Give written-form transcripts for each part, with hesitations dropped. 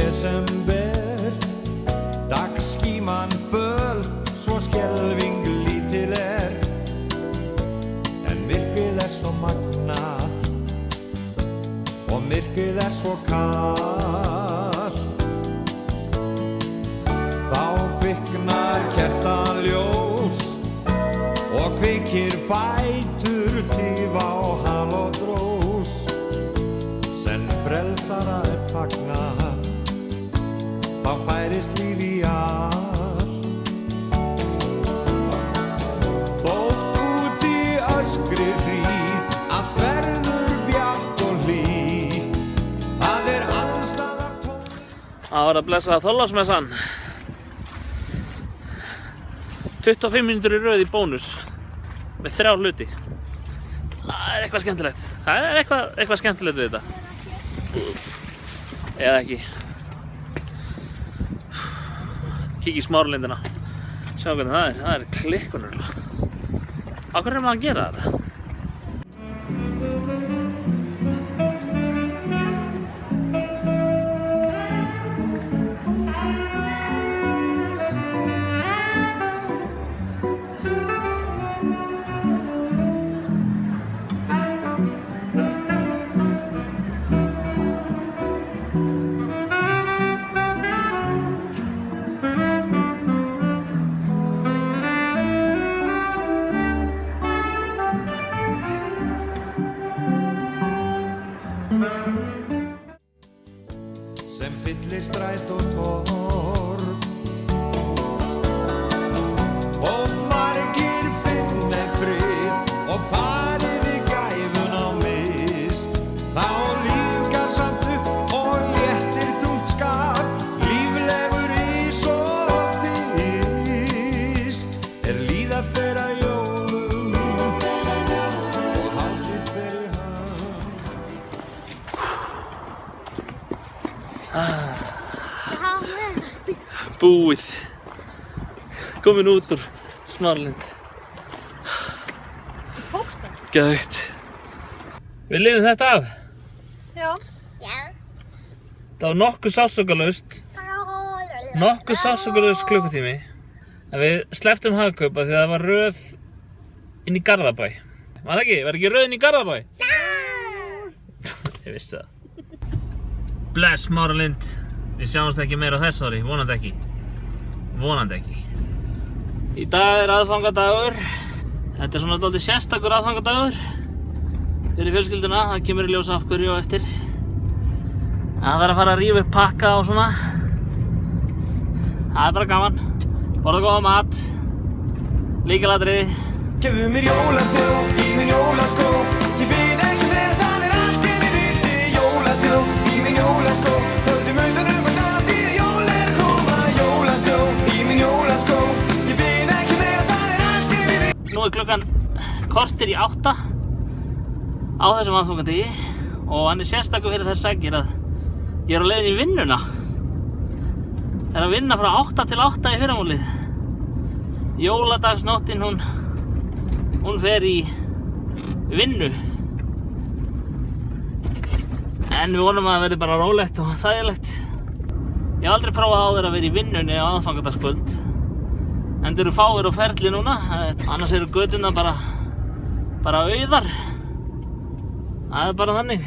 desember, dagskíman föl, svo skelfing lítil en myrkrið svo magnað og myrkrið svo kalt. Þá kviknar kertaljós og kveikir fætur tífa og hal og drós, sem frelsara fagnað, þá færist líf í allt. Þótt út í öskri hríð, allt verður bjart og hlýtt, það alls staðar tómt. Það var að blessa Þorláksmessan. 25 mínútur í röð í bónus með 3 hluti. Það eitthvað skemmtilegt. Það eitthvað skemmtilegt við þetta. Eða ekki. Kíkja í Smáralindina. Sjá hvernig það klikkunur. Af hverju maður að gera þetta? Sem fyllir stræt og torg, og margir finna frið og farið í gæfun á mis. Þá lífgar samt upp og léttir þungt skap, líflegur ís og fyrst líða fer að jólum og haldið fer í Búið. Komin út úr Smáralind. Tókst það? Geðveikt. Við lifum þetta af. Já. Það var nokkuð sársaukalaust klukkutími. En við slepptum Hagkaup af því að það var röð inn í Garðabæ. Var það ekki? Var ekki röð inn í Garðabæ? Ég vissi það. Bless Smáralind. Við sjáumst ekki meira á þess ári, vonandi ekki. Vonandi ekki. Í dag aðfangadagur. Þetta svona dálítið sérstakur aðfangadagur fyrir fjölskylduna. Það kemur í ljós af hverju á eftir. Það þarf að fara að rífa upp pakka og svona. Það bara gaman. Borða góða mat. Lykilatriði. Gefðu mér jólasnjó í minn jólaskó, ég bið ekki meira, það allt sem ég vildi. Jólasnjó í minn jólaskó, höfðum utanum og dati, jól koma. Jólasnjó í minn jólaskó, ég bið ekki meira, það allt sem ég vildi. Nú klukkan korter í 8 á þessum aðfangandegi og hann sérstakur fyrir þær sakir að ég á leiðinni í vinnuna. Það að vinna frá 8 til 8 í fyrramálið. Jóladagsnóttin hún fer í vinnu. En við vonum að það verði bara rólegt og þægilegt. Ég hef aldrei prófað áður að vera í vinnunni á aðfangadagskvöld. Enda eru fáir á ferli núna, annars eru göturnar bara auðar. Það bara þannig.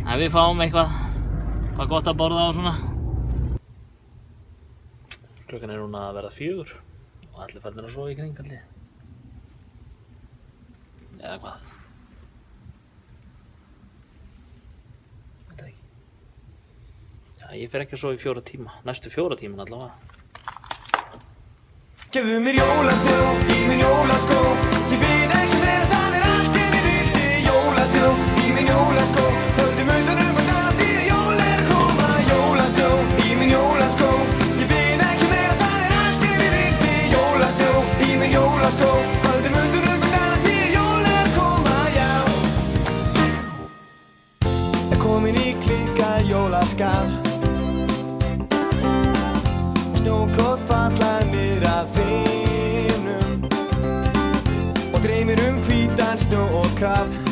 En við fáum eitthvað gott að borða og svona. Klukkan núna að verða 4 og allir farnir að sofa í kring allir. Eða hvað? Veit það ekki. Já, ég fer ekki að sofa í 4 tíma. Næstu 4 tíman allavega. Gefðu mér jólasnjó í minn jólaskó, ég bið ekki meira, það allt sem ég vildi. Jólasnjó í minn jólaskó, höfðum utanum og dati, jól koma. Jólasnjó í minn jólaskó, ég bið ekki meira, það allt sem ég vildi. Jólasnjó í minn jólaskó, höfðum utanum og dati, jól koma, já. Komin í klika jólaskap, snjókorn falla niður af þínum og dreymir hvítan snjó og krabb.